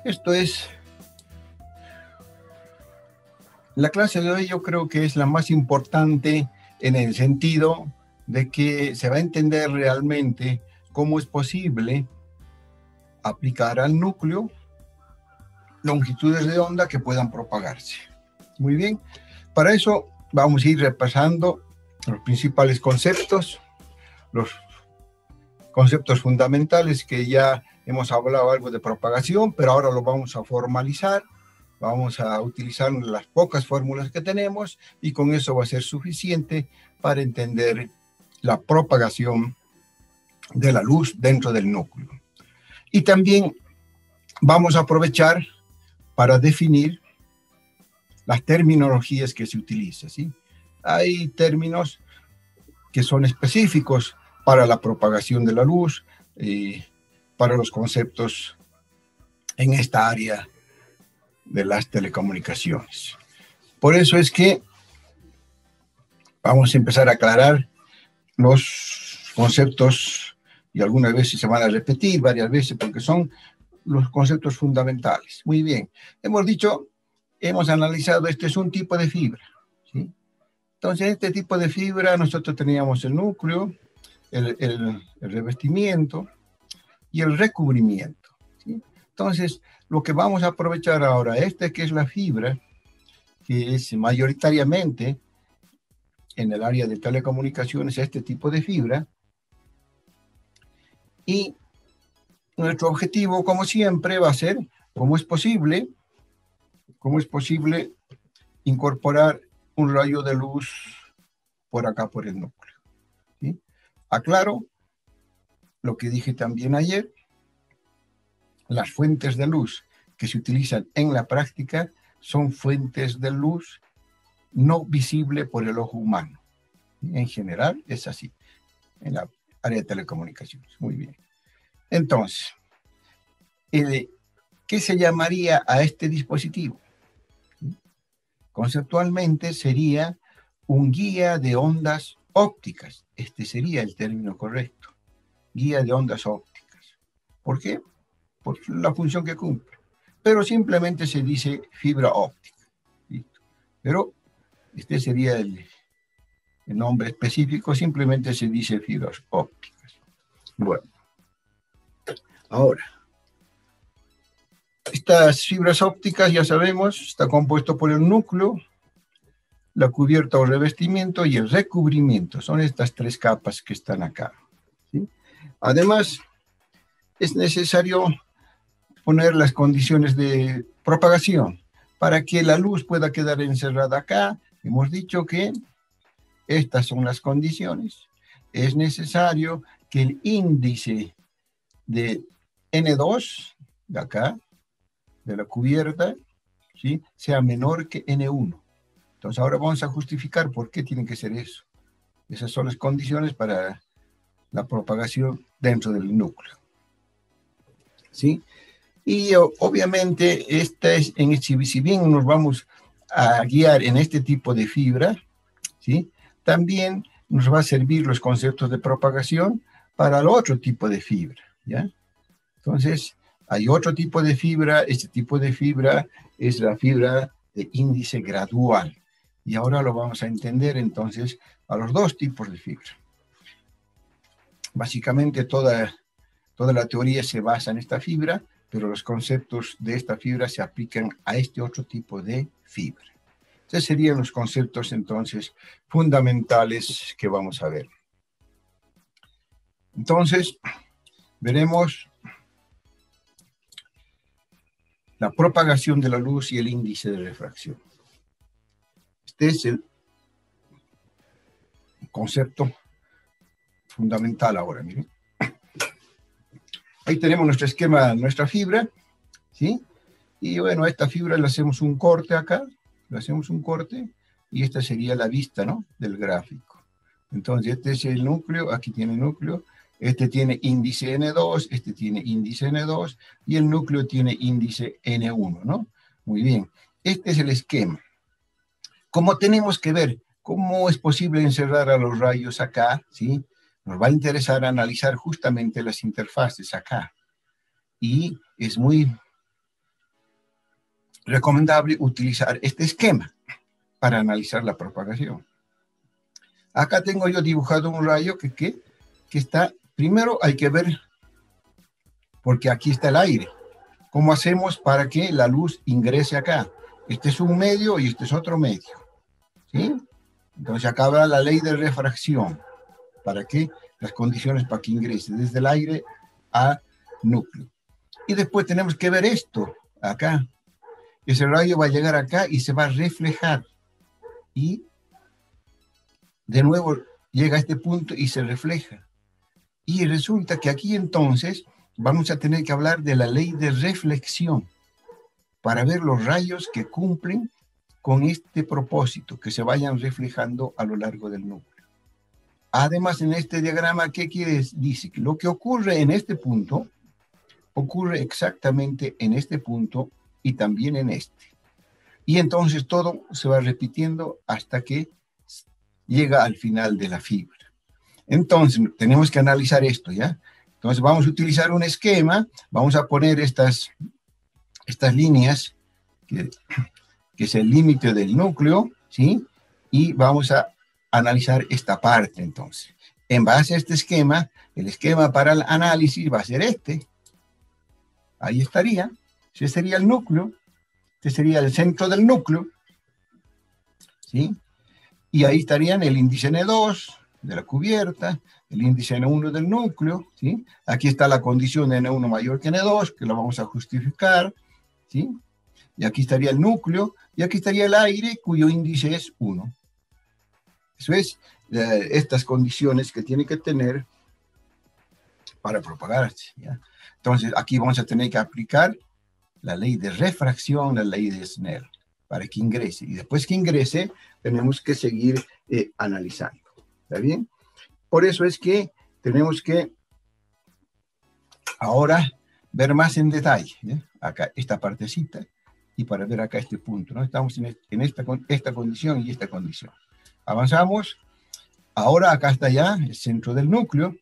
Esto es, la clase de hoy yo creo que es la más importante en el sentido de que se va a entender realmente cómo es posible aplicar al núcleo longitudes de onda que puedan propagarse. Muy bien, para eso vamos a ir repasando los principales conceptos, los conceptos fundamentales que ya hemos hablado algo de propagación, pero ahora lo vamos a formalizar. Vamos a utilizar las pocas fórmulas que tenemos y con eso va a ser suficiente para entender la propagación de la luz dentro del núcleo. Y también vamos a aprovechar para definir las terminologías que se utilizan, ¿sí? Hay términos que son específicos para la propagación de la luz, para los conceptos en esta área de las telecomunicaciones. Por eso es que vamos a empezar a aclarar los conceptos, y algunas veces se van a repetir varias veces porque son los conceptos fundamentales. Muy bien, hemos analizado, este es un tipo de fibra, ¿sí? Entonces, este tipo de fibra, nosotros teníamos el núcleo, el revestimiento y el recubrimiento, ¿sí? Entonces, lo que vamos a aprovechar ahora, que es la fibra, que es mayoritariamente en el área de telecomunicaciones, este tipo de fibra. Y nuestro objetivo, como siempre, va a ser cómo es posible incorporar un rayo de luz por acá, por el núcleo, ¿sí? Aclaro lo que dije también ayer. Las fuentes de luz que se utilizan en la práctica son fuentes de luz no visible por el ojo humano. En general es así, en la área de telecomunicaciones. Muy bien. Entonces, ¿qué se llamaría a este dispositivo? Conceptualmente sería un guía de ondas ópticas. Este sería el término correcto. Guía de ondas ópticas. ¿Por qué? Por la función que cumple. Pero simplemente se dice fibra óptica. ¿Listo? Pero este sería el nombre específico, simplemente se dice fibras ópticas. Bueno, ahora, estas fibras ópticas, ya sabemos, está compuesto por el núcleo, la cubierta o revestimiento y el recubrimiento. Son estas tres capas que están acá, ¿sí? Además, es necesario poner las condiciones de propagación para que la luz pueda quedar encerrada acá. Hemos dicho que estas son las condiciones. Es necesario que el índice de N2, de acá, de la cubierta, ¿sí?, sea menor que N1. Entonces ahora vamos a justificar por qué tiene que ser eso. Esas son las condiciones para la propagación dentro del núcleo, ¿sí? Y obviamente, si bien nos vamos a guiar en este tipo de fibra, ¿sí?, también nos va a servir los conceptos de propagación para el otro tipo de fibra, ¿ya? Entonces, hay otro tipo de fibra. Este tipo de fibra es la fibra de índice gradual. Y ahora lo vamos a entender entonces a los dos tipos de fibra. Básicamente toda la teoría se basa en esta fibra, pero los conceptos de esta fibra se aplican a este otro tipo de fibra. Estos serían los conceptos entonces fundamentales que vamos a ver. Entonces, veremos la propagación de la luz y el índice de refracción. Este es el concepto fundamental ahora, miren. Ahí tenemos nuestro esquema, nuestra fibra, ¿sí? Y bueno, a esta fibra le hacemos un corte acá, y esta sería la vista, ¿no?, del gráfico. Entonces, este es el núcleo, aquí tiene el núcleo, este tiene índice N2, este tiene índice N2, y el núcleo tiene índice N1, ¿no? Muy bien, este es el esquema. Como tenemos que ver cómo es posible encerrar a los rayos acá, ¿sí?, nos va a interesar analizar justamente las interfaces acá. Y es muy recomendable utilizar este esquema para analizar la propagación. Acá tengo yo dibujado un rayo que está, primero hay que ver, porque aquí está el aire. ¿Cómo hacemos para que la luz ingrese acá? Este es un medio y este es otro medio, ¿sí? Entonces acá va la ley de refracción, para que las condiciones para que ingrese desde el aire a núcleo. Y después tenemos que ver esto, acá. Ese rayo va a llegar acá y se va a reflejar. Y de nuevo llega a este punto y se refleja. Y resulta que aquí entonces vamos a tener que hablar de la ley de reflexión para ver los rayos que cumplen con este propósito, que se vayan reflejando a lo largo del núcleo. Además, en este diagrama, ¿qué quiere decir? Dice que lo que ocurre en este punto, ocurre exactamente en este punto y también en este. Y entonces todo se va repitiendo hasta que llega al final de la fibra. Entonces, tenemos que analizar esto, ¿ya? Entonces, vamos a utilizar un esquema, vamos a poner estas líneas, que es el límite del núcleo, ¿sí? Y vamos a analizar esta parte, entonces. En base a este esquema, el esquema para el análisis va a ser este. Ahí estaría. Ese sería el núcleo. Este sería el centro del núcleo, ¿sí? Y ahí estarían el índice N2 de la cubierta, el índice N1 del núcleo, ¿sí? Aquí está la condición de N1 mayor que N2, que la vamos a justificar, ¿sí? Y aquí estaría el núcleo, y aquí estaría el aire, cuyo índice es 1. Eso es estas condiciones que tiene que tener para propagarse, ¿ya? Entonces, aquí vamos a tener que aplicar la ley de refracción, la ley de Snell, para que ingrese. Y después que ingrese, tenemos que seguir analizando. ¿Está bien? Por eso es que tenemos que ahora ver más en detalle, ¿eh? Acá esta partecita, y para ver acá este punto, ¿no? Estamos en esta condición y esta condición. Avanzamos. Ahora acá está ya el centro del núcleo.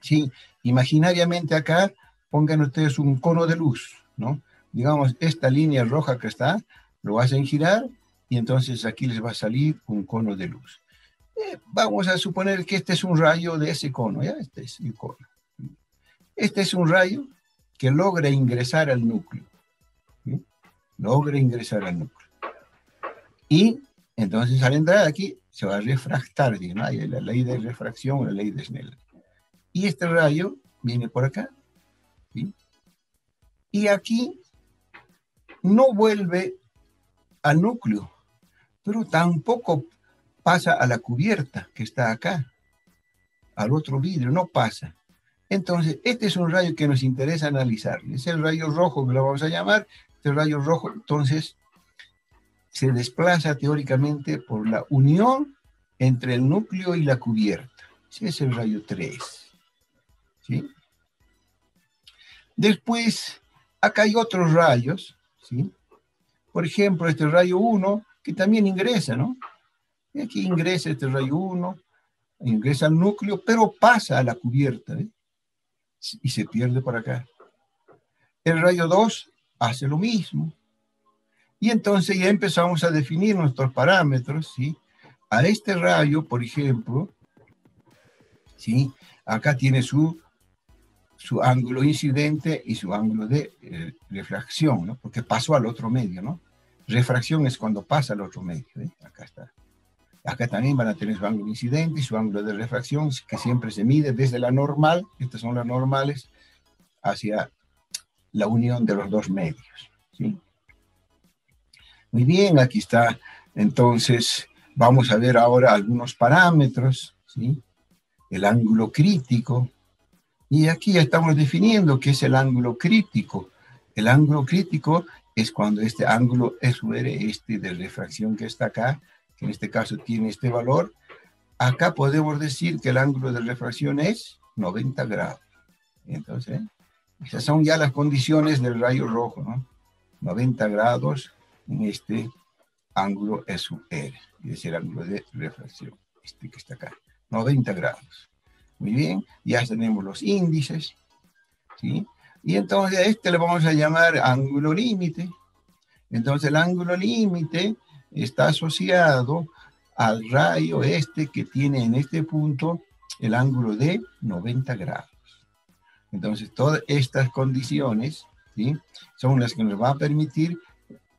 Sí, imaginariamente acá pongan ustedes un cono de luz, ¿no? Digamos, esta línea roja que está, lo hacen girar y entonces aquí les va a salir un cono de luz. Vamos a suponer que este es un rayo de ese cono, ¿ya? Este es el cono. Este es un rayo que logra ingresar al núcleo, ¿sí? Logra ingresar al núcleo. Y entonces al entrar aquí se va a refractar, ¿no? Hay la ley de refracción, la ley de Snell. Y este rayo viene por acá, ¿sí? Y aquí no vuelve al núcleo, pero tampoco pasa a la cubierta que está acá, al otro vidrio, no pasa. Entonces, este es un rayo que nos interesa analizar. Es el rayo rojo, que lo vamos a llamar. Este rayo rojo, entonces, se desplaza teóricamente por la unión entre el núcleo y la cubierta. Ese es el rayo 3. ¿Sí? Después, acá hay otros rayos, ¿sí? Por ejemplo, este rayo 1, que también ingresa, ¿no? Y aquí ingresa este rayo 1, ingresa al núcleo, pero pasa a la cubierta, ¿eh? Y se pierde por acá. El rayo 2 hace lo mismo. Y entonces ya empezamos a definir nuestros parámetros, ¿sí? A este rayo, por ejemplo, ¿sí? Acá tiene su ángulo incidente y su ángulo de refracción, ¿no? Porque pasó al otro medio, ¿no? Refracción es cuando pasa al otro medio, ¿eh? Acá está. Acá también van a tener su ángulo incidente y su ángulo de refracción, que siempre se mide desde la normal, estas son las normales, hacia la unión de los dos medios, ¿sí? Muy bien, aquí está. Entonces, vamos a ver ahora algunos parámetros, ¿sí? El ángulo crítico. Y aquí ya estamos definiendo qué es el ángulo crítico. El ángulo crítico es cuando este ángulo supere este de refracción que está acá, que en este caso tiene este valor. Acá podemos decir que el ángulo de refracción es 90 grados. Entonces, esas son ya las condiciones del rayo rojo, ¿no? 90 grados en este ángulo S sub R, es el ángulo de refracción, este que está acá, 90 grados. Muy bien, ya tenemos los índices, ¿sí? Y entonces a este le vamos a llamar ángulo límite, Entonces el ángulo límite está asociado al rayo que tiene en este punto el ángulo de 90 grados. Entonces todas estas condiciones, ¿sí?, son las que nos van a permitir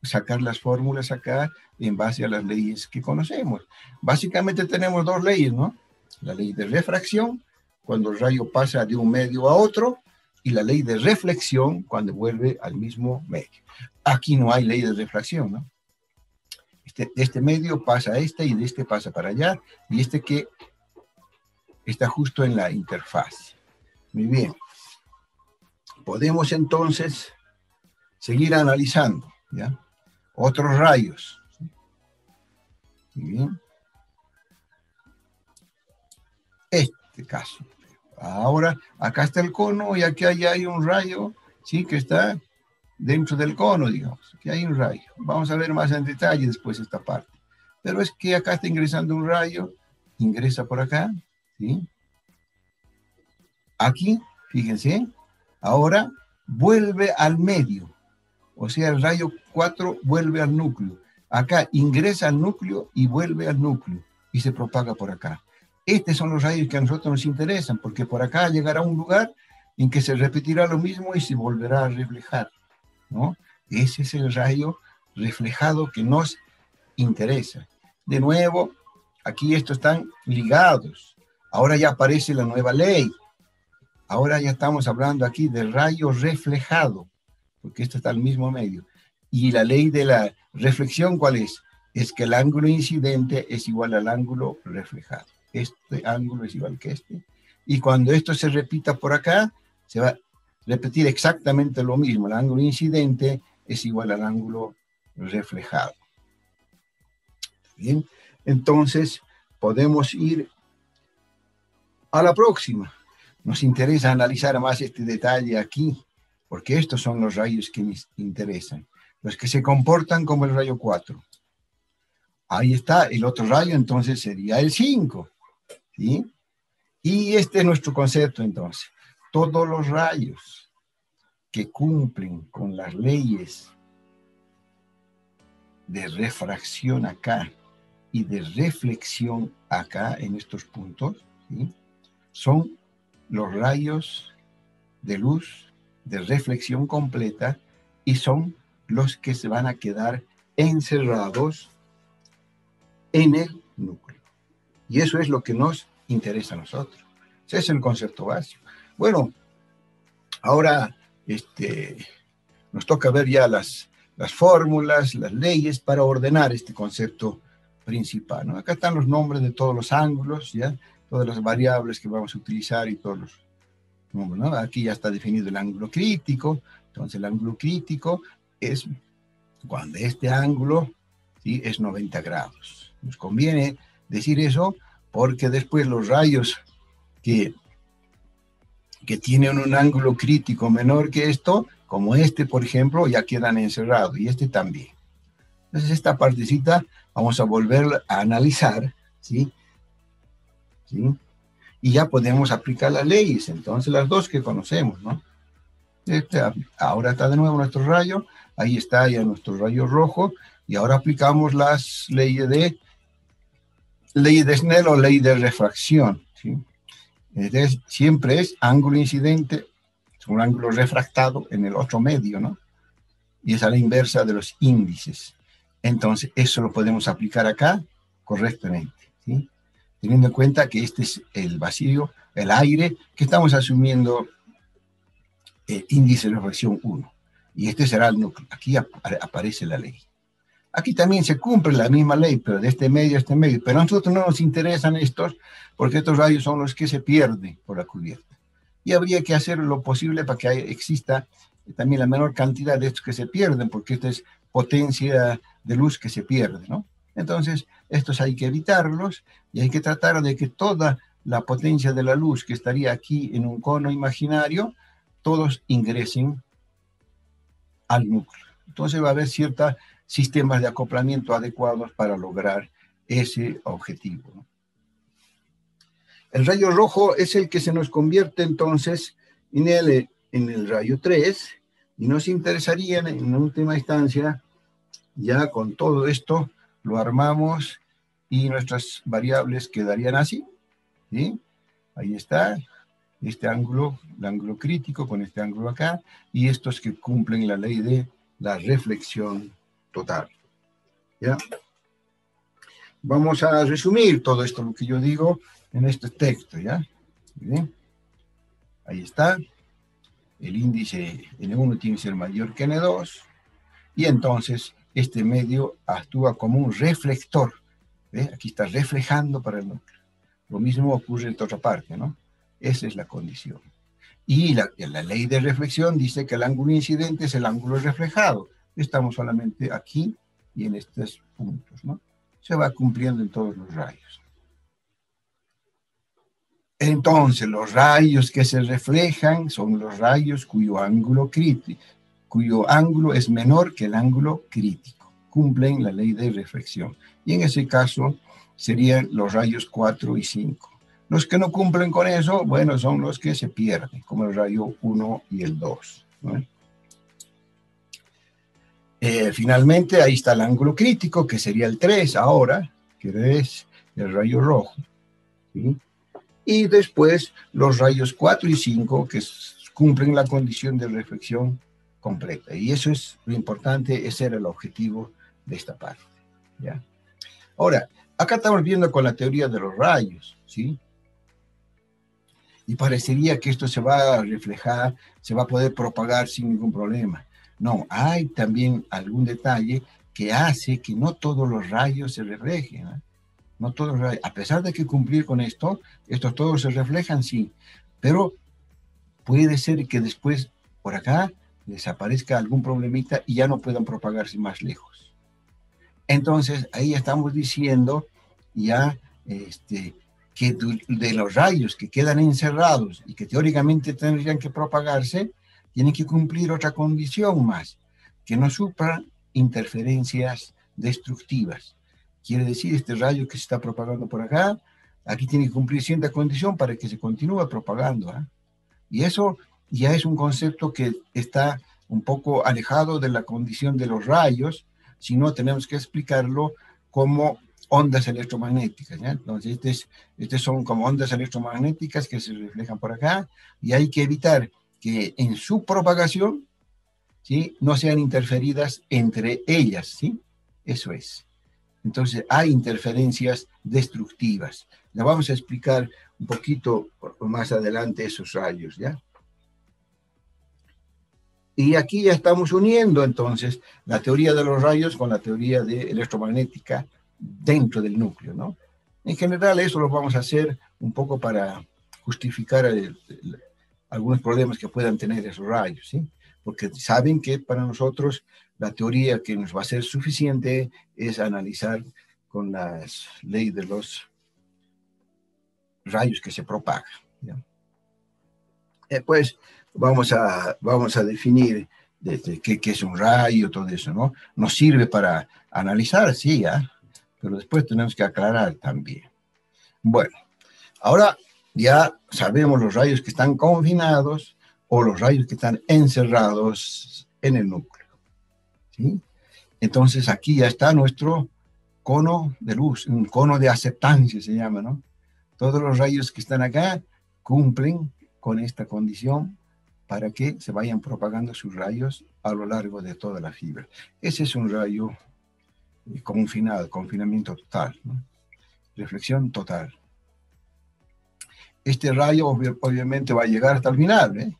sacar las fórmulas acá en base a las leyes que conocemos. Básicamente tenemos dos leyes, ¿no? La ley de refracción, cuando el rayo pasa de un medio a otro, y la ley de reflexión, cuando vuelve al mismo medio. Aquí no hay ley de refracción, ¿no? De este medio pasa a este, y de este pasa para allá, y este que está justo en la interfaz. Muy bien. Podemos entonces seguir analizando, ¿ya?, otros rayos. Muy bien. Este caso. Ahora, acá está el cono y aquí hay un rayo, ¿sí?, que está dentro del cono, digamos. Aquí hay un rayo. Vamos a ver más en detalle después esta parte. Pero es que acá está ingresando un rayo, ingresa por acá, ¿sí? Aquí, fíjense, ahora vuelve al medio. O sea, el rayo 4 vuelve al núcleo. Acá ingresa al núcleo y vuelve al núcleo y se propaga por acá. Estos son los rayos que a nosotros nos interesan, porque por acá llegará a un lugar en que se repetirá lo mismo y se volverá a reflejar, ¿no? Ese es el rayo reflejado que nos interesa. De nuevo, aquí estos están ligados. Ahora ya aparece la nueva ley. Ahora ya estamos hablando aquí del rayo reflejado, porque esto está al mismo medio. Y la ley de la reflexión, ¿cuál es? Es que el ángulo incidente es igual al ángulo reflejado. Este ángulo es igual que este. Y cuando esto se repita por acá, se va a repetir exactamente lo mismo. El ángulo incidente es igual al ángulo reflejado. Bien, entonces podemos ir a la próxima. Nos interesa analizar más este detalle aquí, porque estos son los rayos que nos interesan, los que se comportan como el rayo 4. Ahí está el otro rayo, entonces sería el 5, ¿sí? Y este es nuestro concepto, entonces. Todos los rayos que cumplen con las leyes de refracción acá y de reflexión acá en estos puntos, ¿sí?, son los rayos de luz de reflexión completa y son los que se van a quedar encerrados en el núcleo. Y eso es lo que nos interesa a nosotros. Ese es el concepto básico. Bueno, ahora nos toca ver ya las fórmulas, las leyes para ordenar este concepto principal, ¿no? Acá están los nombres de todos los ángulos, ¿ya?, todas las variables que vamos a utilizar y todos los nombres, ¿no? Aquí ya está definido el ángulo crítico. Entonces el ángulo crítico es cuando este ángulo, ¿sí?, es 90 grados. Nos conviene decir eso porque después los rayos que tienen un ángulo crítico menor que esto, como este, por ejemplo, ya quedan encerrados, y este también. Entonces esta partecita vamos a volver a analizar, ¿sí? ¿Sí? Y ya podemos aplicar las leyes, entonces las dos que conocemos, ¿no? Ahora está de nuevo nuestro rayo, ahí está ya nuestro rayo rojo, y ahora aplicamos las leyes de Snell o ley de refracción, ¿sí? Entonces, siempre es ángulo incidente, es un ángulo refractado en el otro medio, ¿no? Y es a la inversa de los índices. Entonces, eso lo podemos aplicar acá correctamente, ¿sí?, teniendo en cuenta que este es el vacío, el aire, que estamos asumiendo índice de refracción 1. Y este será el núcleo. Aquí aparece la ley. Aquí también se cumple la misma ley, pero de este medio a este medio. Pero a nosotros no nos interesan estos, porque estos rayos son los que se pierden por la cubierta. Y habría que hacer lo posible para que exista también la menor cantidad de estos que se pierden, porque esta es potencia de luz que se pierde, ¿no? Entonces, estos hay que evitarlos y hay que tratar de que toda la potencia de la luz que estaría aquí en un cono imaginario, todos ingresen al núcleo. Entonces va a haber ciertos sistemas de acoplamiento adecuados para lograr ese objetivo, ¿no? El rayo rojo es el que se nos convierte entonces en el rayo 3 y nos interesaría en última instancia ya con todo esto lo armamos y nuestras variables quedarían así, ¿sí? Ahí está, este ángulo, el ángulo crítico con este ángulo acá, y estos que cumplen la ley de la reflexión total, ¿ya? Vamos a resumir todo esto, lo que yo digo, en este texto, ¿ya? ¿Bien? Ahí está. El índice N1 tiene que ser mayor que N2, y entonces este medio actúa como un reflector. ¿Ve? Aquí está reflejando para el núcleo. Lo mismo ocurre en otra parte, ¿no? Esa es la condición. Y la ley de reflexión dice que el ángulo incidente es el ángulo reflejado. Estamos solamente aquí y en estos puntos, ¿no? Se va cumpliendo en todos los rayos. Entonces, los rayos que se reflejan son los rayos cuyo ángulo es menor que el ángulo crítico. Cumplen la ley de reflexión. Y en ese caso serían los rayos 4 y 5. Los que no cumplen con eso, bueno, son los que se pierden, como el rayo 1 y el 2, ¿no? Finalmente, ahí está el ángulo crítico, que sería el 3 ahora, que es el rayo rojo, ¿sí? Y después los rayos 4 y 5 que cumplen la condición de reflexión completa. Y eso es lo importante, ese era el objetivo de esta parte, ¿ya? Ahora, acá estamos viendo con la teoría de los rayos, ¿sí? Y parecería que esto se va a reflejar, se va a poder propagar sin ningún problema. No, hay también algún detalle que hace que no todos los rayos se reflejen, ¿eh? No todos, a pesar de que cumplir con esto, estos todos se reflejan, sí, pero puede ser que después por acá les aparezca algún problemita y ya no puedan propagarse más lejos. Entonces, ahí estamos diciendo ya que de los rayos que quedan encerrados y que teóricamente tendrían que propagarse, tienen que cumplir otra condición más, que no sufran interferencias destructivas. Quiere decir, este rayo que se está propagando por acá, aquí tiene que cumplir cierta condición para que se continúe propagando, ¿eh? Y eso ya es un concepto que está un poco alejado de la condición de los rayos, sino tenemos que explicarlo como ondas electromagnéticas, ¿ya? Entonces, estas son como ondas electromagnéticas que se reflejan por acá, y hay que evitar que en su propagación, ¿sí?, no sean interferidas entre ellas, ¿sí? Eso es. Entonces, hay interferencias destructivas. Le vamos a explicar un poquito más adelante esos rayos, ¿ya? Y aquí ya estamos uniendo, entonces, la teoría de los rayos con la teoría de electromagnética dentro del núcleo, ¿no? En general, eso lo vamos a hacer un poco para justificar algunos problemas que puedan tener esos rayos, ¿sí? Porque saben que para nosotros la teoría que nos va a ser suficiente es analizar con las leyes de los rayos que se propagan, ¿ya? Pues vamos a definir qué es un rayo, todo eso, ¿no? Nos sirve para analizar, sí, ¿eh? Pero después tenemos que aclarar también. Bueno, ahora ya sabemos los rayos que están confinados o los rayos que están encerrados en el núcleo, ¿sí? Entonces aquí ya está nuestro cono de luz, un cono de aceptancia se llama, ¿no? Todos los rayos que están acá cumplen con esta condición para que se vayan propagando sus rayos a lo largo de toda la fibra. Ese es un rayo confinado, confinamiento total, ¿no? Reflexión total. Este rayo obviamente va a llegar hasta el final, ¿eh?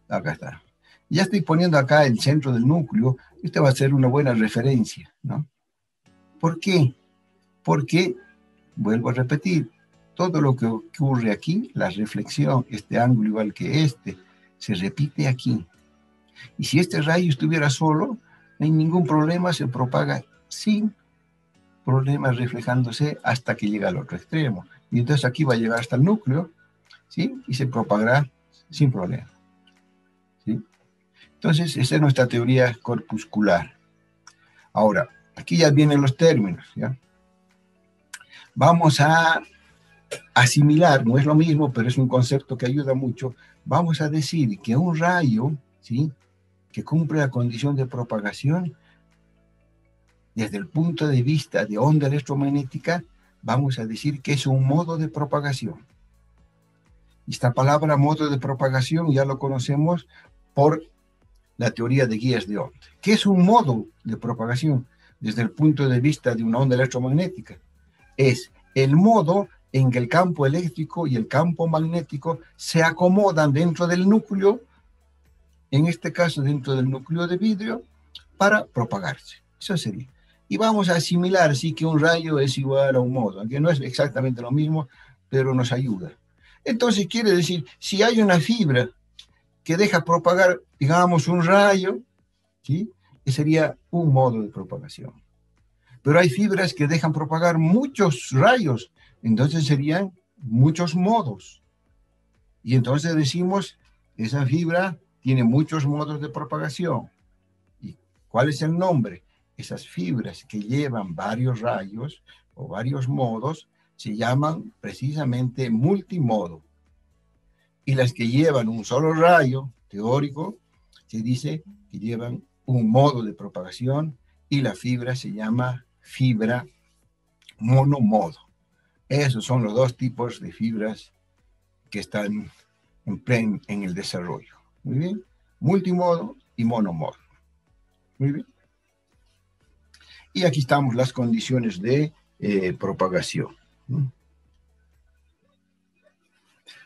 Acá está. Ya estoy poniendo acá el centro del núcleo. Este va a ser una buena referencia, ¿no? ¿Por qué? Porque, vuelvo a repetir, todo lo que ocurre aquí, la reflexión, este ángulo igual que este, se repite aquí. Y si este rayo estuviera solo, no hay ningún problema, se propaga sin problema reflejándose hasta que llega al otro extremo. Y entonces aquí va a llegar hasta el núcleo, ¿sí? Y se propagará sin problema, ¿sí? Entonces, esa es nuestra teoría corpuscular. Ahora, aquí ya vienen los términos, ¿ya? Vamos a asimilar, no es lo mismo, pero es un concepto que ayuda mucho. Vamos a decir que un rayo, ¿sí?, que cumple la condición de propagación, desde el punto de vista de onda electromagnética, vamos a decir que es un modo de propagación. Esta palabra modo de propagación ya lo conocemos por la teoría de guías de onda. ¿Qué es un modo de propagación desde el punto de vista de una onda electromagnética? Es el modo en que el campo eléctrico y el campo magnético se acomodan dentro del núcleo, en este caso dentro del núcleo de vidrio, para propagarse. Eso sería. Y vamos a asimilar, sí, que un rayo es igual a un modo, aunque no es exactamente lo mismo, pero nos ayuda. Entonces quiere decir, si hay una fibra que deja propagar, digamos, un rayo, ¿sí?, que sería un modo de propagación. Pero hay fibras que dejan propagar muchos rayos, entonces serían muchos modos. Y entonces decimos, esa fibra tiene muchos modos de propagación. ¿Y cuál es el nombre? Esas fibras que llevan varios rayos o varios modos se llaman precisamente multimodo. Y las que llevan un solo rayo teórico se dice que llevan un modo de propagación y la fibra se llama fibra monomodo. Esos son los dos tipos de fibras que están en el desarrollo. Muy bien. Multimodo y monomodo. Muy bien. Y aquí estamos las condiciones de propagación.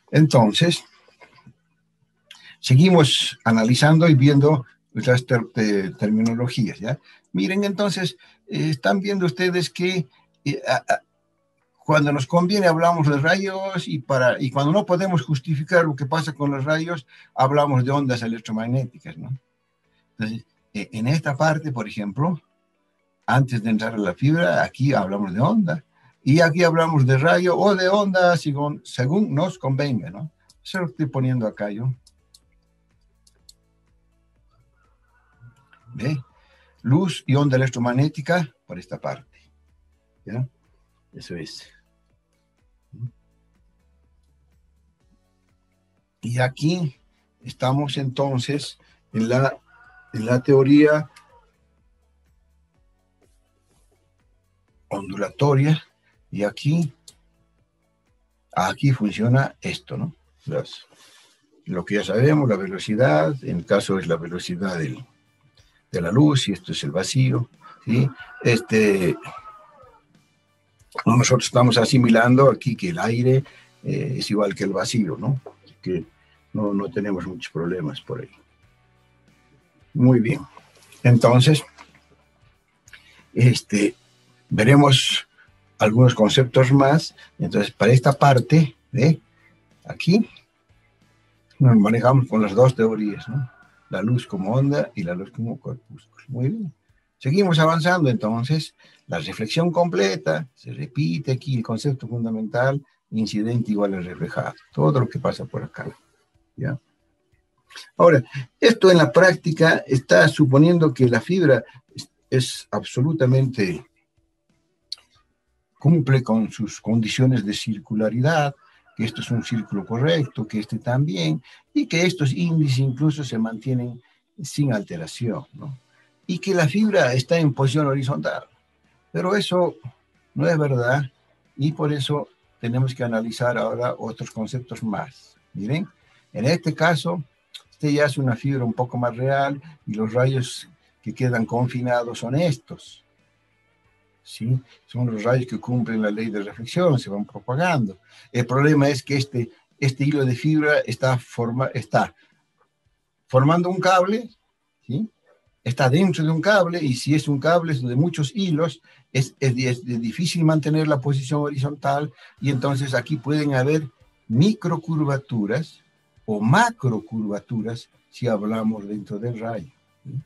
Entonces, seguimos analizando y viendo las terminologías, ¿ya? Miren, entonces, están viendo ustedes que cuando nos conviene hablamos de rayos y cuando no podemos justificar lo que pasa con los rayos, hablamos de ondas electromagnéticas, ¿no? Entonces, en esta parte, por ejemplo, antes de entrar a la fibra, aquí hablamos de onda. Y aquí hablamos de rayo o de onda según nos convenga, ¿no? Eso lo estoy poniendo acá yo. ¿Ve? Luz y onda electromagnética por esta parte. ¿Ya? Eso es. Y aquí estamos entonces en la teoría ondulatoria, y aquí funciona esto, ¿no? Lo que ya sabemos, la velocidad, en el caso es la velocidad de la luz, y esto es el vacío, ¿sí? Nosotros estamos asimilando aquí que el aire es igual que el vacío, ¿no? Así que no tenemos muchos problemas por ahí. Muy bien. Entonces, veremos algunos conceptos más. Entonces, para esta parte, aquí, nos manejamos con las dos teorías, ¿no? La luz como onda y la luz como corpúsculo. Muy bien. Seguimos avanzando, entonces. La reflexión completa, se repite aquí el concepto fundamental, incidente igual al reflejado. Todo lo que pasa por acá, ¿ya? Ahora, esto en la práctica está suponiendo que la fibra es absolutamente, cumple con sus condiciones de circularidad, que esto es un círculo correcto, que este también, y que estos índices incluso se mantienen sin alteración, ¿no? Y que la fibra está en posición horizontal. Pero eso no es verdad, y por eso tenemos que analizar ahora otros conceptos más. Miren, en este caso, este ya es una fibra un poco más real, y los rayos que quedan confinados son estos, ¿sí? Son los rayos que cumplen la ley de reflexión, se van propagando. El problema es que este hilo de fibra está formando un cable, ¿sí? Está dentro de un cable, y si es un cable de muchos hilos, es difícil mantener la posición horizontal, y entonces aquí pueden haber microcurvaturas o macrocurvaturas si hablamos dentro del rayo, ¿sí?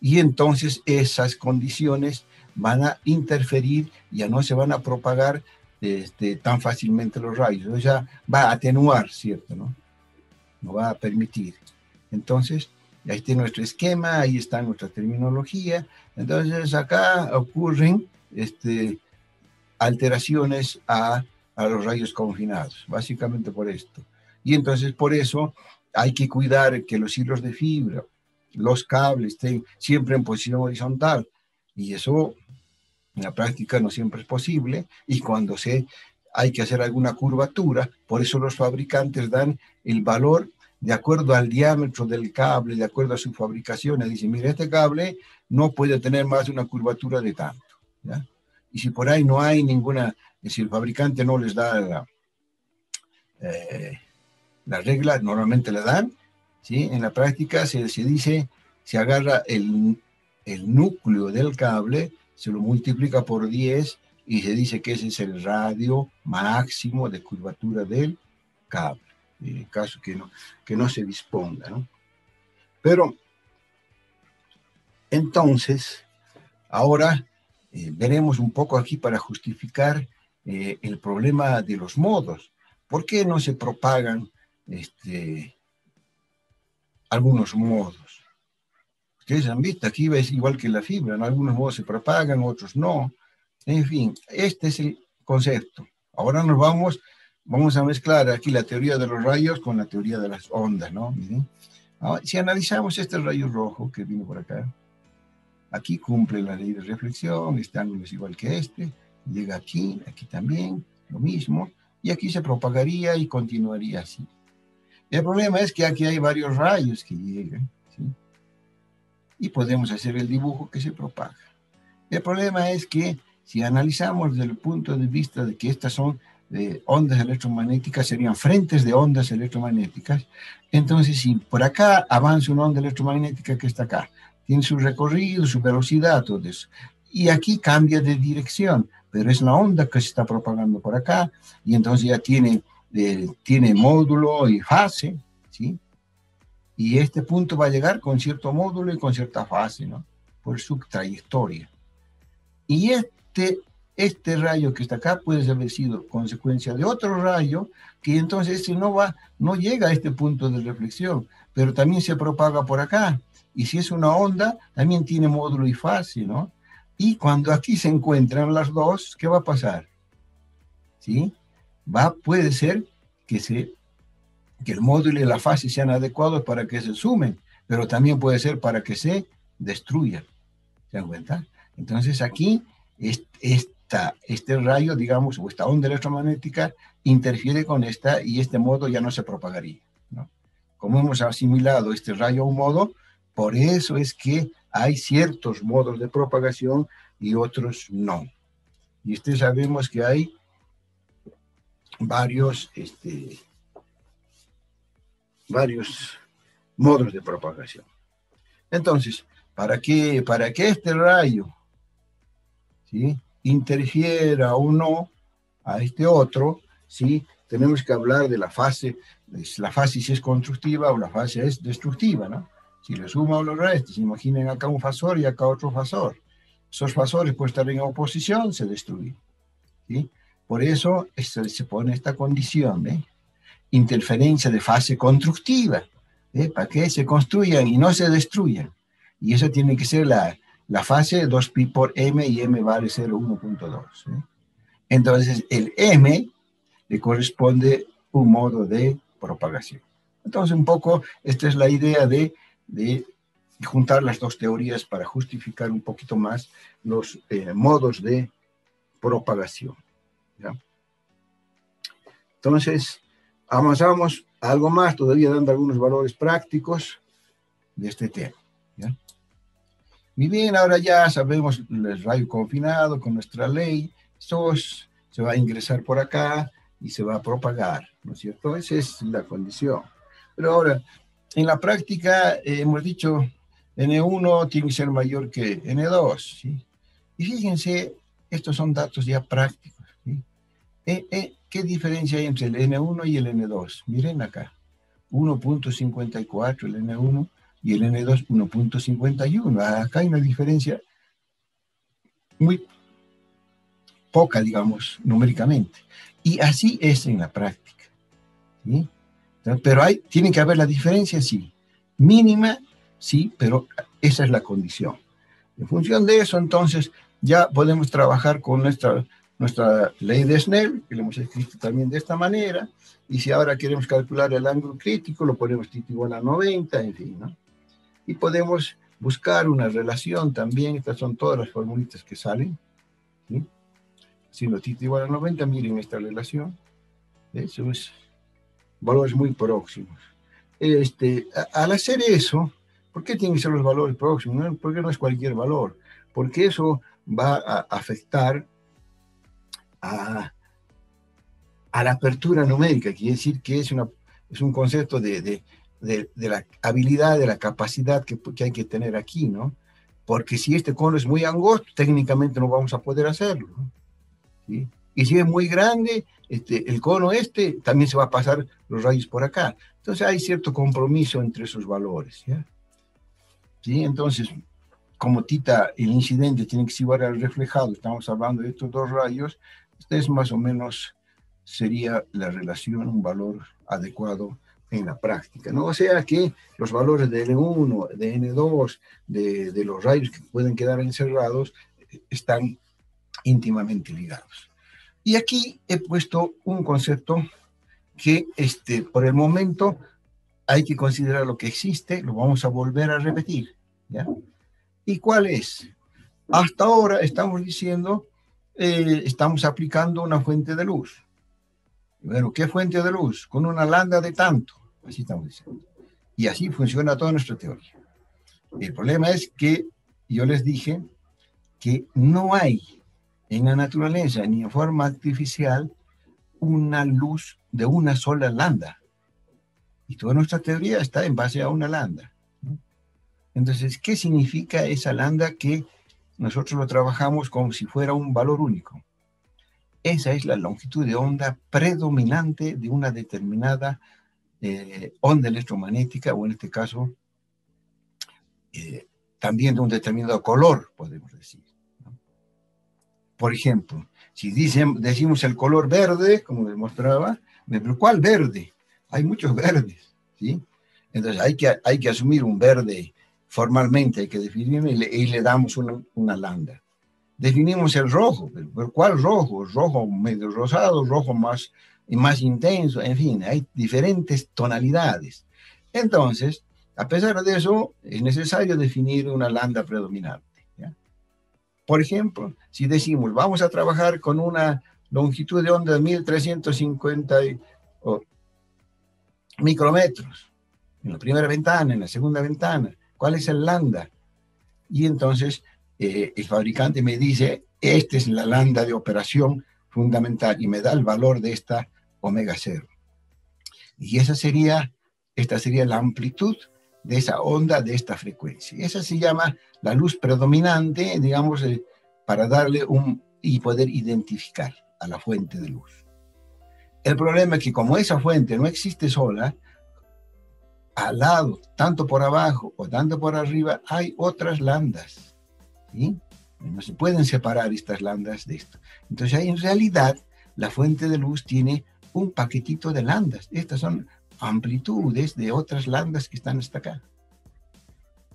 Y entonces esas condiciones van a interferir, ya no se van a propagar tan fácilmente los rayos, entonces ya va a atenuar, ¿cierto? No va a permitir. Entonces, ahí está nuestro esquema, ahí está nuestra terminología. Entonces, acá ocurren alteraciones a los rayos confinados, básicamente por esto. Y entonces, por eso, hay que cuidar que los hilos de fibra, los cables, estén siempre en posición horizontal. Y eso en la práctica no siempre es posible, y cuando hay que hacer alguna curvatura, por eso los fabricantes dan el valor de acuerdo al diámetro del cable, de acuerdo a su fabricación. Dicen, mira, este cable no puede tener más de una curvatura de tanto, ¿ya? Y si por ahí no hay ninguna, si el fabricante no les da la regla, normalmente la dan, ¿sí? En la práctica se dice, se agarra el núcleo del cable, se lo multiplica por 10 y se dice que ese es el radio máximo de curvatura del cable, en caso que no se disponga, ¿no? Pero, entonces, ahora veremos un poco aquí para justificar el problema de los modos. ¿Por qué no se propagan algunos modos? Ustedes han visto, aquí ves igual que la fibra, ¿no? Algunos modos se propagan, otros no. En fin, este es el concepto. Ahora vamos a mezclar aquí la teoría de los rayos con la teoría de las ondas, ¿no? Miren. Ahora, si analizamos este rayo rojo que vino por acá, aquí cumple la ley de reflexión, este ángulo es igual que este, llega aquí, aquí también, lo mismo, y aquí se propagaría y continuaría así. El problema es que aquí hay varios rayos que llegan, ¿sí? Y podemos hacer el dibujo que se propaga. El problema es que si analizamos desde el punto de vista de que estas son ondas electromagnéticas, serían frentes de ondas electromagnéticas, entonces si por acá avanza una onda electromagnética que está acá, tiene su recorrido, su velocidad, todo eso, y aquí cambia de dirección, pero es la onda que se está propagando por acá, y entonces ya tiene módulo y fase, ¿sí? Y este punto va a llegar con cierto módulo y con cierta fase, ¿no? Por su trayectoria. Y este rayo que está acá puede haber sido consecuencia de otro rayo, que entonces no llega a este punto de reflexión, pero también se propaga por acá. Y si es una onda, también tiene módulo y fase, ¿no? Y cuando aquí se encuentran las dos, ¿qué va a pasar? ¿Sí? Puede ser que el módulo y la fase sean adecuados para que se sumen, pero también puede ser para que se destruyan. ¿Se dan cuenta? Entonces aquí este rayo, digamos, o esta onda electromagnética interfiere con esta y este modo ya no se propagaría, ¿no? Como hemos asimilado este rayo a un modo, por eso es que hay ciertos modos de propagación y otros no. Y sabemos que hay varios modos de propagación. Entonces, para que este rayo, ¿sí?, interfiera o no a este otro, ¿sí?, tenemos que hablar de la fase si es constructiva o la fase es destructiva, ¿no? Si le suma o lo resta, imaginen acá un fasor y acá otro fasor. Esos fasores pueden estar en oposición, se destruyen, ¿sí? Por eso se pone esta condición, ¿eh? Interferencia de fase constructiva, para que se construyan y no se destruyan. Y eso tiene que ser la fase 2pi por m, y m vale 0,1.2. Entonces, el m le corresponde un modo de propagación. Entonces, un poco, esta es la idea de juntar las dos teorías para justificar un poquito más los modos de propagación, ¿ya? Entonces, avanzamos a algo más, todavía dando algunos valores prácticos de este tema, ¿ya? Muy bien, ahora ya sabemos el rayo confinado con nuestra ley. Esto se va a ingresar por acá y se va a propagar, ¿no es cierto? Esa es la condición. Pero ahora, en la práctica, hemos dicho, N1 tiene que ser mayor que N2, ¿sí? Y fíjense, estos son datos ya prácticos, ¿sí? ¿Qué diferencia hay entre el N1 y el N2? Miren acá, 1.54 el N1 y el N2 1.51. Acá hay una diferencia muy poca, digamos, numéricamente. Y así es en la práctica, ¿sí? Pero tiene que haber la diferencia, sí. Mínima, sí, pero esa es la condición. En función de eso, entonces, ya podemos trabajar con nuestra ley de Snell, que lo hemos escrito también de esta manera, y si ahora queremos calcular el ángulo crítico, lo ponemos θ igual a 90, en fin, ¿no? Y podemos buscar una relación también. Estas son todas las formulitas que salen, ¿sí? Sino θ igual a 90, miren esta relación. Eso es valores muy próximos. Al hacer eso, ¿por qué tienen que ser los valores próximos? ¿No? Porque no es cualquier valor, porque eso va a afectar a la apertura numérica, quiere decir que es un concepto de la habilidad, de la capacidad que hay que tener aquí, ¿no? Porque si este cono es muy angosto, técnicamente no vamos a poder hacerlo, ¿no? ¿Sí? Y si es muy grande, el cono también se va a pasar los rayos por acá. Entonces hay cierto compromiso entre esos valores, ¿ya? ¿Sí? Entonces, como θ, el incidente tiene que ser igual al reflejado, estamos hablando de estos dos rayos, es más o menos sería la relación, un valor adecuado en la práctica, ¿no? O sea que los valores de N1, de N2, de los rayos que pueden quedar encerrados, están íntimamente ligados. Y aquí he puesto un concepto que por el momento hay que considerar lo que existe, lo vamos a volver a repetir, ¿ya? ¿Y cuál es? Hasta ahora estamos diciendo, estamos aplicando una fuente de luz. Bueno, ¿qué fuente de luz? Con una lambda de tanto, así estamos diciendo. Y así funciona toda nuestra teoría. El problema es que yo les dije que no hay en la naturaleza ni en forma artificial una luz de una sola lambda. Y toda nuestra teoría está en base a una lambda. Entonces, ¿qué significa esa lambda que nosotros lo trabajamos como si fuera un valor único? Esa es la longitud de onda predominante de una determinada onda electromagnética, o en este caso, también de un determinado color, podemos decir, ¿no? Por ejemplo, si decimos el color verde, como demostraba, ¿pero cuál verde? Hay muchos verdes, ¿sí? Entonces hay que asumir un verde formalmente, hay que definirlo y le damos una lambda. Definimos el rojo, pero ¿cuál rojo? Rojo medio rosado, rojo más intenso, en fin, hay diferentes tonalidades. Entonces, a pesar de eso, es necesario definir una lambda predominante, ¿ya? Por ejemplo, si decimos, vamos a trabajar con una longitud de onda de 1350 micrómetros, en la primera ventana, en la segunda ventana, ¿cuál es el lambda? Y entonces el fabricante me dice, esta es la lambda de operación fundamental, y me da el valor de esta omega 0. Y esta sería la amplitud de esa onda, de esta frecuencia. Esa se llama la luz predominante, digamos, para darle y poder identificar a la fuente de luz. El problema es que como esa fuente no existe sola, al lado, tanto por abajo o tanto por arriba, hay otras lambdas, ¿sí? No se pueden separar estas lambdas de esto. Entonces, en realidad, la fuente de luz tiene un paquetito de lambdas. Estas son amplitudes de otras lambdas que están hasta acá.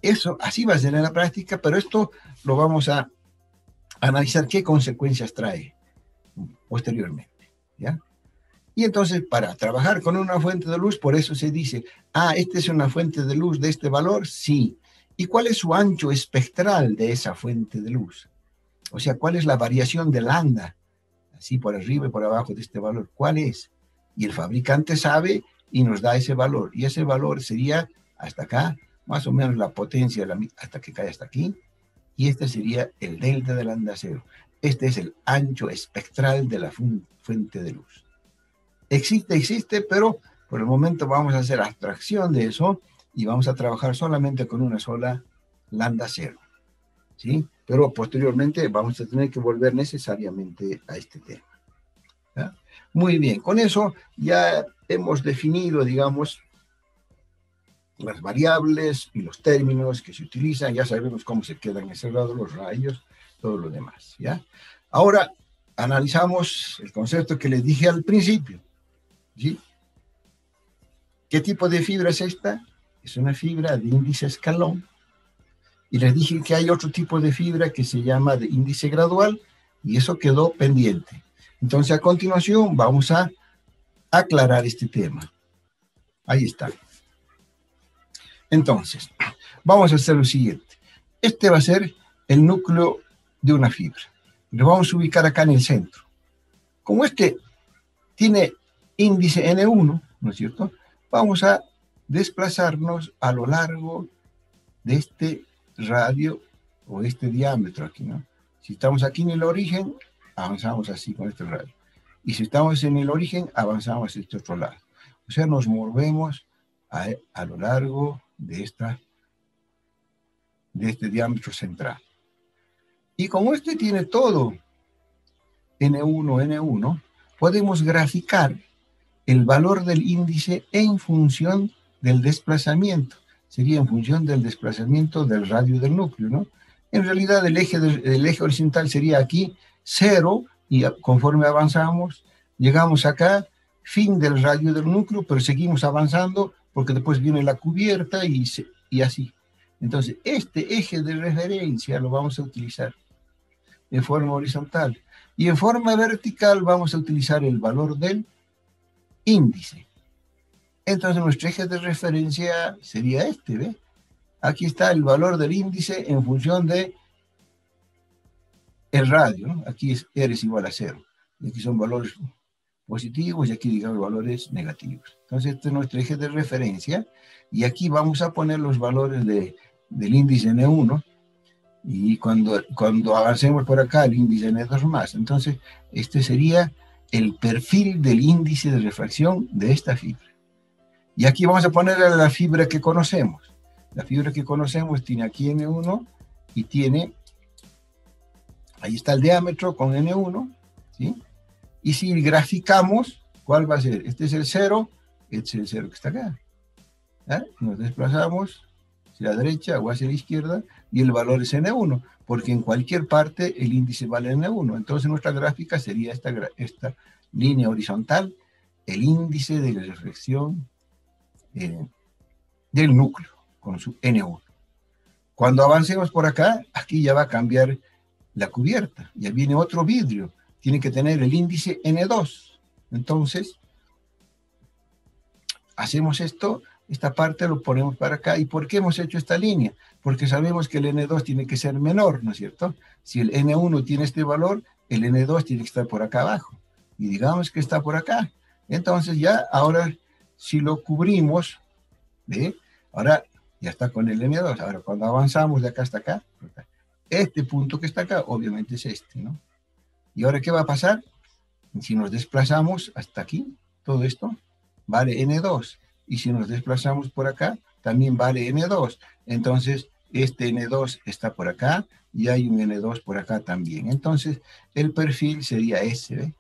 Eso, así va a ser en la práctica, pero esto lo vamos a analizar qué consecuencias trae posteriormente, ¿ya? Y entonces, para trabajar con una fuente de luz, por eso se dice, esta es una fuente de luz de este valor, sí. ¿Y cuál es su ancho espectral de esa fuente de luz? O sea, ¿cuál es la variación de lambda? Así por arriba y por abajo de este valor, ¿cuál es? Y el fabricante sabe y nos da ese valor. Y ese valor sería hasta acá, más o menos la potencia hasta que cae hasta aquí. Y este sería el delta de lambda 0. Este es el ancho espectral de la fuente de luz. Existe, pero por el momento vamos a hacer abstracción de eso y vamos a trabajar solamente con una sola lambda 0, ¿sí? Pero posteriormente vamos a tener que volver necesariamente a este tema, ¿ya? Muy bien, con eso ya hemos definido, digamos, las variables y los términos que se utilizan, ya sabemos cómo se quedan encerrados los rayos, todo lo demás, ¿ya? Ahora analizamos el concepto que les dije al principio, ¿sí? ¿Qué tipo de fibra es esta? Es una fibra de índice escalón. Y les dije que hay otro tipo de fibra que se llama de índice gradual, y eso quedó pendiente. Entonces, a continuación, vamos a aclarar este tema. Ahí está. Entonces, vamos a hacer lo siguiente. Este va a ser el núcleo de una fibra. Lo vamos a ubicar acá en el centro. Como este tiene índice N1, ¿no es cierto? Vamos a desplazarnos a lo largo de este radio o este diámetro aquí, ¿no? Si estamos aquí en el origen, avanzamos así con este radio. Y si estamos en el origen, avanzamos hacia este otro lado. O sea, nos movemos a lo largo de este diámetro central. Y como este tiene todo N1, podemos graficar el valor del índice en función del desplazamiento. Sería en función del desplazamiento del radio del núcleo, ¿no? En realidad el eje horizontal sería aquí 0, y conforme avanzamos, llegamos acá, fin del radio del núcleo, pero seguimos avanzando porque después viene la cubierta y así. Entonces, este eje de referencia lo vamos a utilizar en forma horizontal. Y en forma vertical vamos a utilizar el valor del índice. Entonces, nuestro eje de referencia sería este, ¿ve? Aquí está el valor del índice en función de el radio, ¿no? Aquí es R es igual a 0. Y aquí son valores positivos y aquí, digamos, valores negativos. Entonces, este es nuestro eje de referencia. Y aquí vamos a poner los valores del índice N1. Y cuando avancemos por acá, el índice N2 más. Entonces, este sería el perfil del índice de refracción de esta fibra. Y aquí vamos a poner la fibra que conocemos. La fibra que conocemos tiene aquí N1 y tiene, ahí está el diámetro con N1, ¿sí? Y si graficamos, ¿cuál va a ser? Este es el 0, este es el 0 que está acá. ¿Ah? Nos desplazamos hacia la derecha o hacia la izquierda y el valor es N1, porque en cualquier parte el índice vale N1. Entonces nuestra gráfica sería esta línea horizontal, el índice de la reflexión del núcleo con su N1. Cuando avancemos por acá, aquí ya va a cambiar la cubierta, ya viene otro vidrio, tiene que tener el índice N2. Entonces, hacemos esto, esta parte lo ponemos para acá. ¿Y por qué hemos hecho esta línea? Porque sabemos que el N2 tiene que ser menor, ¿no es cierto? Si el N1 tiene este valor, el N2 tiene que estar por acá abajo. Y digamos que está por acá. Entonces ya, ahora, si lo cubrimos, ¿ve? Ahora ya está con el N2. Ahora, cuando avanzamos de acá hasta acá, este punto que está acá, obviamente es este, ¿no? ¿Y ahora qué va a pasar? Si nos desplazamos hasta aquí, todo esto vale N2. Y si nos desplazamos por acá, también vale N2. Entonces, este N2 está por acá y hay un N2 por acá también. Entonces, el perfil sería ese, ¿ve?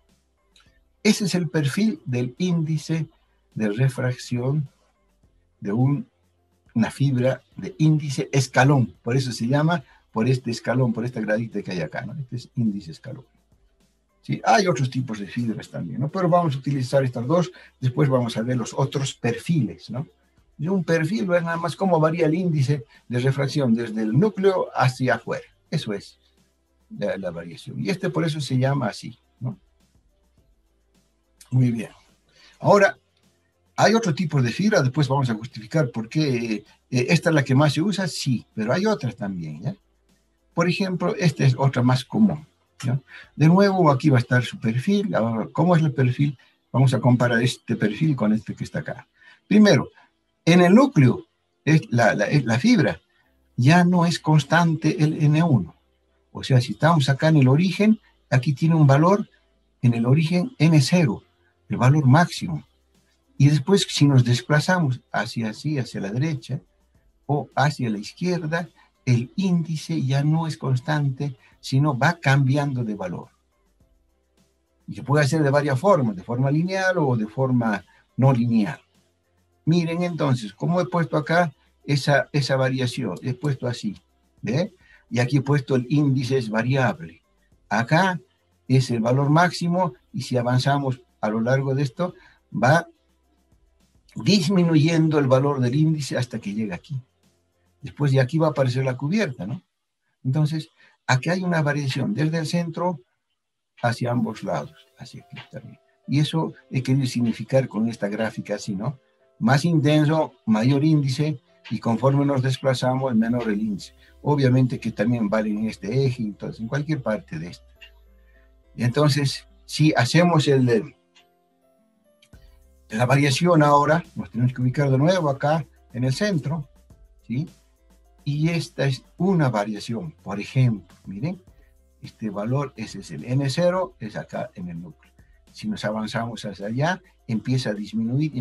Ese es el perfil del índice de refracción de una fibra de índice escalón. Por eso se llama, por este escalón, por esta gradita que hay acá, ¿no? Este es índice escalón. Sí, hay otros tipos de fibras también, ¿no? Pero vamos a utilizar estas dos, después vamos a ver los otros perfiles, ¿no? Y un perfil es nada más cómo varía el índice de refracción desde el núcleo hacia afuera. Eso es la variación. Y este por eso se llama así, ¿no? Muy bien. Ahora, hay otro tipo de fibra, después vamos a justificar por qué esta es la que más se usa, sí, pero hay otras también, ¿ya? Por ejemplo, esta es otra más común, ¿ya? De nuevo, aquí va a estar su perfil. Ahora, ¿cómo es el perfil? Vamos a comparar este perfil con este que está acá. Primero, en el núcleo, la fibra ya no es constante el N1. O sea, si estamos acá en el origen, aquí tiene un valor en el origen N0, el valor máximo. Y después, si nos desplazamos hacia la derecha o hacia la izquierda, el índice ya no es constante, sino va cambiando de valor. Y se puede hacer de varias formas, de forma lineal o de forma no lineal. Miren entonces, ¿cómo he puesto acá esa variación? He puesto así, ¿ve? Y aquí he puesto el índice es variable. Acá es el valor máximo y si avanzamos a lo largo de esto, va disminuyendo el valor del índice hasta que llega aquí. Después de aquí va a aparecer la cubierta, ¿no? Entonces, aquí hay una variación desde el centro hacia ambos lados, hacia aquí también. Y eso he querido significar con esta gráfica así, ¿no? Más intenso, mayor índice, y conforme nos desplazamos, menor el índice. Obviamente que también vale en este eje, entonces en cualquier parte de esto. Y entonces, si hacemos la variación ahora, nos tenemos que ubicar de nuevo acá en el centro, ¿sí? Y esta es una variación. Por ejemplo, miren, este valor, ese es el N0, es acá en el núcleo. Si nos avanzamos hacia allá, empieza a disminuir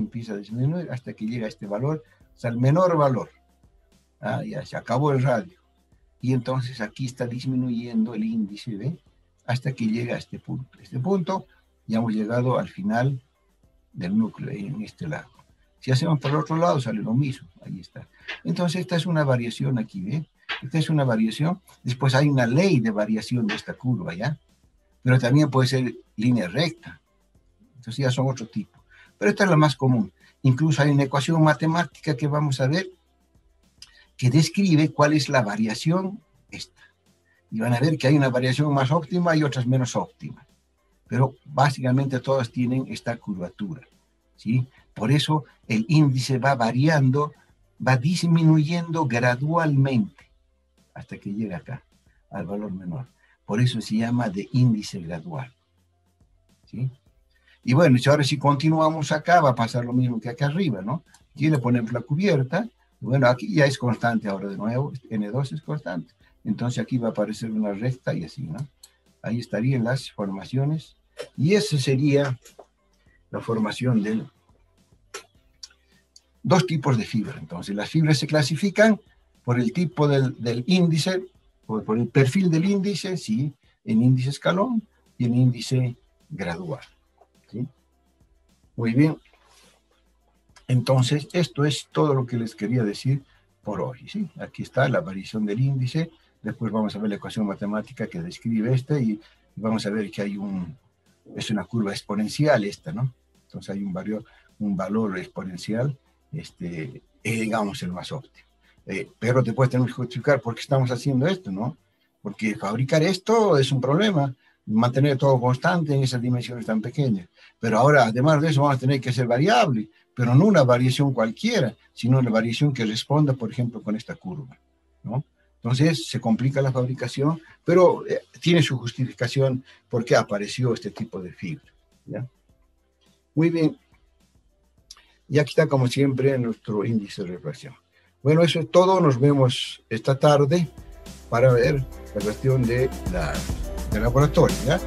hasta que llega a este valor, hasta el menor valor. Ya se acabó el radio. Y entonces aquí está disminuyendo el índice, ¿ve? Hasta que llega a este punto. Este punto, ya hemos llegado al final del núcleo, en este lado. Si hacemos por el otro lado, sale lo mismo. Ahí está. Entonces, esta es una variación aquí, ¿ve? Esta es una variación. Después hay una ley de variación de esta curva, ¿ya? Pero también puede ser línea recta. Entonces ya son otro tipo. Pero esta es la más común. Incluso hay una ecuación matemática que vamos a ver que describe cuál es la variación esta. Y van a ver que hay una variación más óptima y otras menos óptimas. Pero básicamente todas tienen esta curvatura, ¿sí? Por eso el índice va variando, va disminuyendo gradualmente hasta que llega acá, al valor menor. Por eso se llama de índice gradual, ¿sí? Y bueno, ahora si continuamos acá, va a pasar lo mismo que acá arriba, ¿no? Aquí le ponemos la cubierta. Bueno, aquí ya es constante ahora de nuevo, N2 es constante. Entonces aquí va a aparecer una recta y así, ¿no? Ahí estarían las formaciones. Y esa sería la formación de dos tipos de fibra. Entonces, las fibras se clasifican por el tipo del índice, por el perfil del índice, ¿sí? En índice escalón y en índice gradual, ¿sí? Muy bien. Entonces, esto es todo lo que les quería decir por hoy, ¿sí? Aquí está la variación del índice. Después vamos a ver la ecuación matemática que describe y vamos a ver que hay es una curva exponencial esta, ¿no? Entonces hay un valor exponencial, digamos, el más óptimo. Pero después tenemos que justificar por qué estamos haciendo esto, ¿no? Porque fabricar esto es un problema, mantener todo constante en esas dimensiones tan pequeñas. Pero ahora, además de eso, vamos a tener que ser variable, pero no una variación cualquiera, sino una variación que responda, por ejemplo, con esta curva, ¿no? Entonces se complica la fabricación, pero tiene su justificación porque apareció este tipo de fibra, ¿ya? Muy bien. Y aquí está, como siempre, nuestro índice de refracción. Bueno, eso es todo. Nos vemos esta tarde para ver la cuestión del laboratorio, ¿ya?